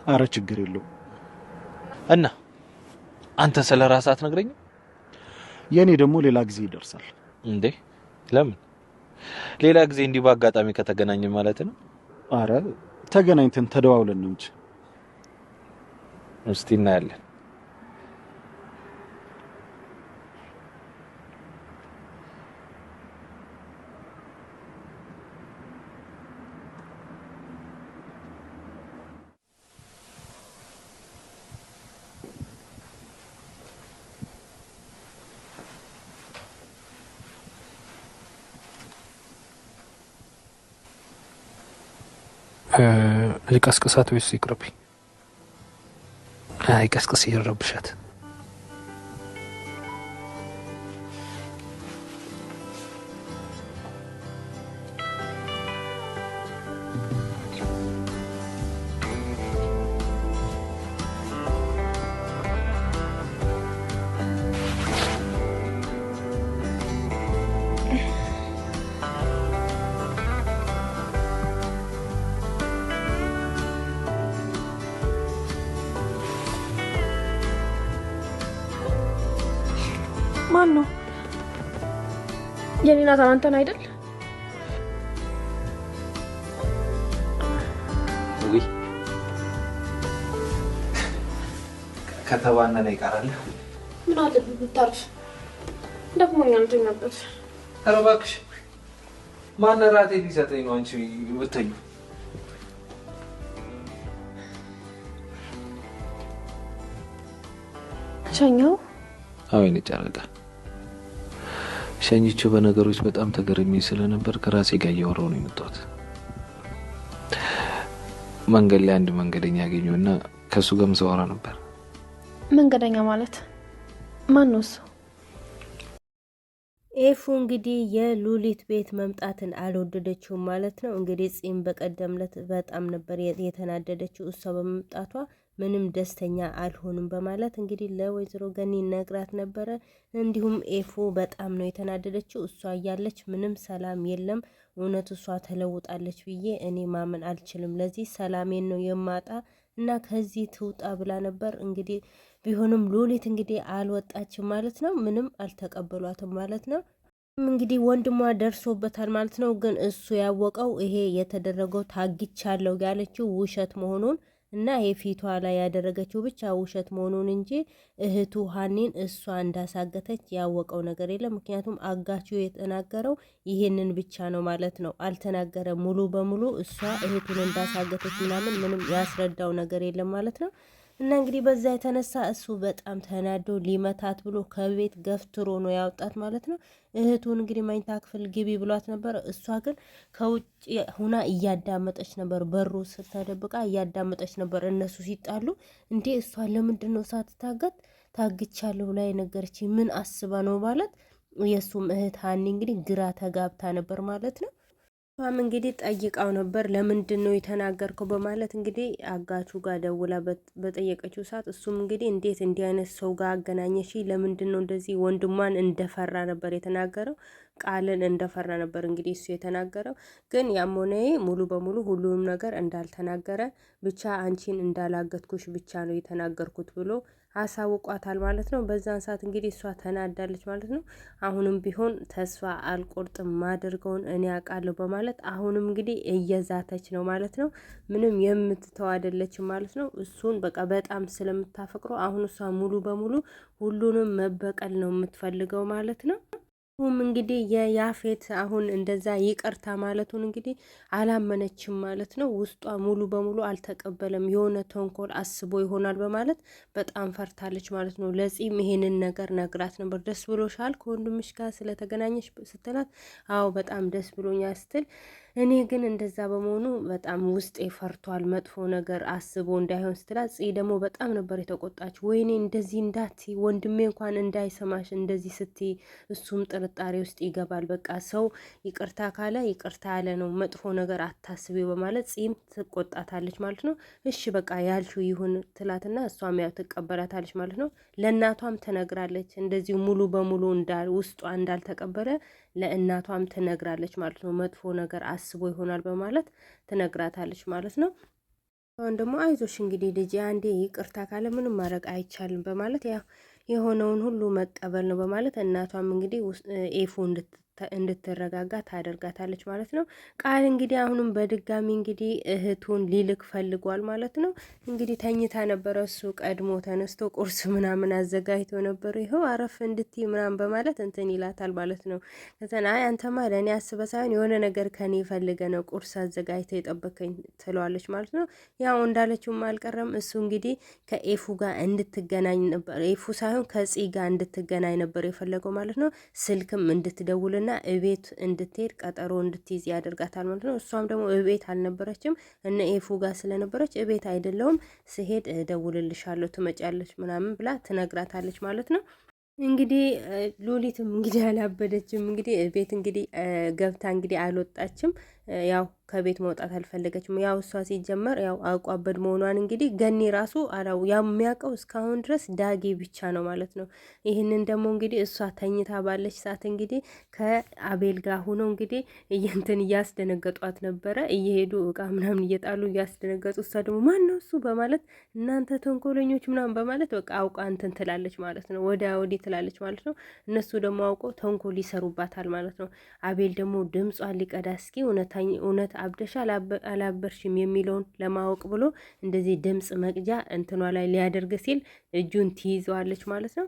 አረ ችግር የለው። እና አንተ ስለ ራስህ አትነግረኝም? የኔ ደግሞ ሌላ ጊዜ ይደርሳል። እንዴ ለምን? ሌላ ጊዜ እንዲህ በአጋጣሚ ከተገናኘ ማለት ነው? አረ ተገናኝተን ተደዋውለን ነው እንጂ። እስቲ እናያለን። ልቀስቅሳት ወይስ ይቅርብኝ? አይ ቀስቅስ፣ ይረብሻት። ማን ነው? የኔ ናታን አንተን አይደል? ወይ ከተባነነ ይቀራል። ምን አለ ብታርፍ ደክሞኛል ተኛበት። ኧረ እባክሽ ማን ራቴ ሊሰጠኝ ነው? አንቺ ብትተኙ ሸኛው። አወይኔ ጨረቃ ሸኝቼው በነገሮች በጣም ተገርሜ ስለነበር ከራሴ ጋር እያወራሁ ነው የመጣሁት። መንገድ ላይ አንድ መንገደኛ አገኘሁና ከሱ ጋር መሰዋራ ነበር። መንገደኛ ማለት ማን ነው እሱ? ኤፉ እንግዲህ የሉሊት ቤት መምጣትን አልወደደችውም ማለት ነው። እንግዲህ ጺም በቀደምለት በጣም ነበር የተናደደችው እሷ በመምጣቷ ምንም ደስተኛ አልሆንም በማለት እንግዲህ ለወይዘሮ ገኒ ነግራት ነበረ። እንዲሁም ኤፉ በጣም ነው የተናደደችው። እሷ እያለች ምንም ሰላም የለም፣ እውነት እሷ ተለውጣለች ብዬ እኔ ማመን አልችልም፣ ለዚህ ሰላሜን ነው የማጣ እና ከዚህ ትውጣ ብላ ነበር። እንግዲህ ቢሆንም ሉሊት እንግዲህ አልወጣችም ማለት ነው። ምንም አልተቀበሏትም ማለት ነው። እንግዲህ ወንድሟ ደርሶበታል ማለት ነው። ግን እሱ ያወቀው ይሄ የተደረገው ታግቻለሁ ያለችው ውሸት መሆኑን እና የፊቷ ላይ ያደረገችው ብቻ ውሸት መሆኑን እንጂ እህቱ ሀኒን እሷ እንዳሳገተች ያወቀው ነገር የለም። ምክንያቱም አጋቹ የተናገረው ይሄንን ብቻ ነው ማለት ነው። አልተናገረም ሙሉ በሙሉ እሷ እህቱን እንዳሳገተች ምናምን ምንም ያስረዳው ነገር የለም ማለት ነው። እና እንግዲህ በዛ የተነሳ እሱ በጣም ተናዶ ሊመታት ብሎ ከቤት ገፍትሮ ነው ያወጣት ማለት ነው። እህቱን እንግዲህ መኝታ ክፍል ግቢ ብሏት ነበር። እሷ ግን ከውጭ ሁና እያዳመጠች ነበር፣ በሩ ስር ተደብቃ እያዳመጠች ነበር እነሱ ሲጣሉ። እንዴ እሷ ለምንድን ነው ሳትታገት ታግቻለሁ ላይ ነገረች? ምን አስባ ነው ማለት የእሱም እህት ሀኒ እንግዲህ ግራ ተጋብታ ነበር ማለት ነው። እሷም እንግዲህ ጠይቃው ነበር ለምንድን ነው የተናገርከው በማለት እንግዲህ አጋቹ ጋር ደውላ በጠየቀችው ሰዓት እሱም እንግዲህ እንዴት እንዲህ አይነት ሰው ጋር አገናኘሽ? ለምንድን ነው እንደዚህ? ወንድሟን እንደፈራ ነበር የተናገረው፣ ቃልን እንደፈራ ነበር እንግዲህ እሱ የተናገረው። ግን ያም ሆነ ሙሉ በሙሉ ሁሉንም ነገር እንዳልተናገረ ብቻ አንቺን እንዳላገትኩሽ ብቻ ነው የተናገርኩት ብሎ አሳውቋታል ማለት ነው። በዛን ሰዓት እንግዲህ እሷ ተናዳለች ማለት ነው። አሁንም ቢሆን ተስፋ አልቆርጥም ማድርገውን እኔ አውቃለሁ በማለት አሁንም እንግዲህ እየዛተች ነው ማለት ነው። ምንም የምትተው አይደለችም ማለት ነው። እሱን በቃ በጣም ስለምታፈቅረው አሁን እሷ ሙሉ በሙሉ ሁሉንም መበቀል ነው የምትፈልገው ማለት ነው። እንግዲህ የያፌት አሁን እንደዛ ይቅርታ ማለቱን እንግዲህ አላመነችም ማለት ነው። ውስጧ ሙሉ በሙሉ አልተቀበለም። የሆነ ተንኮል አስቦ ይሆናል በማለት በጣም ፈርታለች ማለት ነው። ለጺም ይሄንን ነገር ነግራት ነበር። ደስ ብሎሻል ከወንድምሽ ጋር ስለተገናኘሽ ስትላት፣ አዎ በጣም ደስ ብሎኛል ስትል፣ እኔ ግን እንደዛ በመሆኑ በጣም ውስጤ ፈርቷል፣ መጥፎ ነገር አስቦ እንዳይሆን ስትላት፣ ጺ ደግሞ በጣም ነበር የተቆጣች። ወይኔ እንደዚህ እንዳትዪ፣ ወንድሜ እንኳን እንዳይሰማሽ እንደዚህ ስትይ እሱም ጥርጣሬ ውስጥ ይገባል። በቃ ሰው ይቅርታ ካለ ይቅርታ ያለ ነው፣ መጥፎ ነገር አታስቢው በማለት ጺም ትቆጣታለች ማለት ነው። እሺ በቃ ያልሽው ይሁን ትላትና እሷም ያው ትቀበላታለች ማለት ነው። ለእናቷም ትነግራለች እንደዚሁ ሙሉ በሙሉ ውስጧ እንዳልተቀበለ ለእናቷም ትነግራለች ማለት ነው። መጥፎ ነገር አስቦ ይሆናል በማለት ትነግራታለች ማለት ነው። አሁን ደግሞ አይዞሽ እንግዲህ ልጅ አንዴ ይቅርታ ካለ ምንም ማድረግ አይቻልም በማለት ያው የሆነውን ሁሉ መቀበል ነው በማለት እናቷም እንግዲህ ኤፉ እንድትረጋጋ ታደርጋታለች ማለት ነው። ቃል እንግዲህ አሁንም በድጋሚ እንግዲህ እህቱን ሊልክ ፈልጓል ማለት ነው። እንግዲህ ተኝታ ነበረ። እሱ ቀድሞ ተነስቶ ቁርስ ምናምን አዘጋጅቶ ነበር። ይኸው አረፍ እንድትይ ምናምን በማለት እንትን ይላታል ማለት ነው። ከዛን አይ አንተማ ለእኔ አስበህ ሳይሆን የሆነ ነገር ከኔ ፈልገ ነው ቁርስ አዘጋጅተ የጠበከኝ ትለዋለች ማለት ነው። ያው እንዳለችውም አልቀረም። እሱ እንግዲህ ከኤፉ ጋር እንድትገናኝ ነበር፣ ኤፉ ሳይሆን ከጽ ጋር እንድትገናኝ ነበር የፈለገው ማለት ነው። ስልክም እንድትደውል እና እቤት እንድትሄድ ቀጠሮ እንድትይዝ ያደርጋታል ማለት ነው። እሷም ደግሞ እቤት አልነበረችም እነ ኤፉ ጋር ስለነበረች እቤት አይደለውም ስሄድ እደውልልሻለሁ ትመጫለች ምናምን ብላ ትነግራታለች ማለት ነው። እንግዲህ ሉሊትም እንግዲህ አላበደችም። እንግዲህ ቤት እንግዲህ ገብታ እንግዲህ አልወጣችም። ያው ከቤት መውጣት አልፈለገችም። ያው እሷ ሲጀመር ያው አቋበድ መሆኗን እንግዲህ ገኒ ራሱ አላው የሚያውቀው እስካሁን ድረስ ዳጊ ብቻ ነው ማለት ነው። ይህንን ደግሞ እንግዲህ እሷ ተኝታ ባለች ሰዓት እንግዲህ ከአቤል ጋር ሆኖ እንግዲህ እንትን እያስደነገጧት ነበረ። እየሄዱ እቃ ምናምን እየጣሉ እያስደነገጡ፣ እሷ ደግሞ ማን ነው እሱ በማለት እናንተ ተንኮለኞች ምናምን በማለት በቃ አውቃ እንትን ትላለች ማለት ነው። ወዲያ ወዲህ ትላለች ማለት ነው። እነሱ ደግሞ አውቀው ተንኮል ይሰሩባታል ማለት ነው። አቤል ደግሞ ድምጿን ሊቀዳ እስኪ እውነት አብደሻ አላበርሽም የሚለውን ለማወቅ ብሎ እንደዚህ ድምፅ መቅጃ እንትኗ ላይ ሊያደርግ ሲል እጁን ትይዘዋለች ማለት ነው።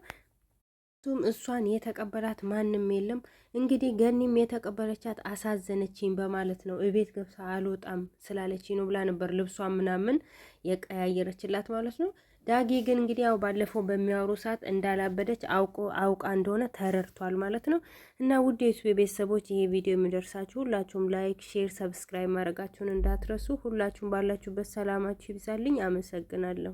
እሷን የተቀበላት ማንም የለም። እንግዲህ ገኒም የተቀበለቻት አሳዘነችኝ በማለት ነው። እቤት ገብሳ አልወጣም ስላለችኝ ነው ብላ ነበር ልብሷን ምናምን የቀያየረችላት ማለት ነው። ዳጊ ግን እንግዲህ ያው ባለፈው በሚያወሩ ሰዓት እንዳላበደች አውቃ እንደሆነ ተረድቷል ማለት ነው። እና ውድ የዩቲዩብ ቤተሰቦች ይሄ ቪዲዮ የሚደርሳችሁ ሁላችሁም ላይክ፣ ሼር፣ ሰብስክራይብ ማድረጋችሁን እንዳትረሱ። ሁላችሁም ባላችሁበት ሰላማችሁ ይብዛልኝ። አመሰግናለሁ።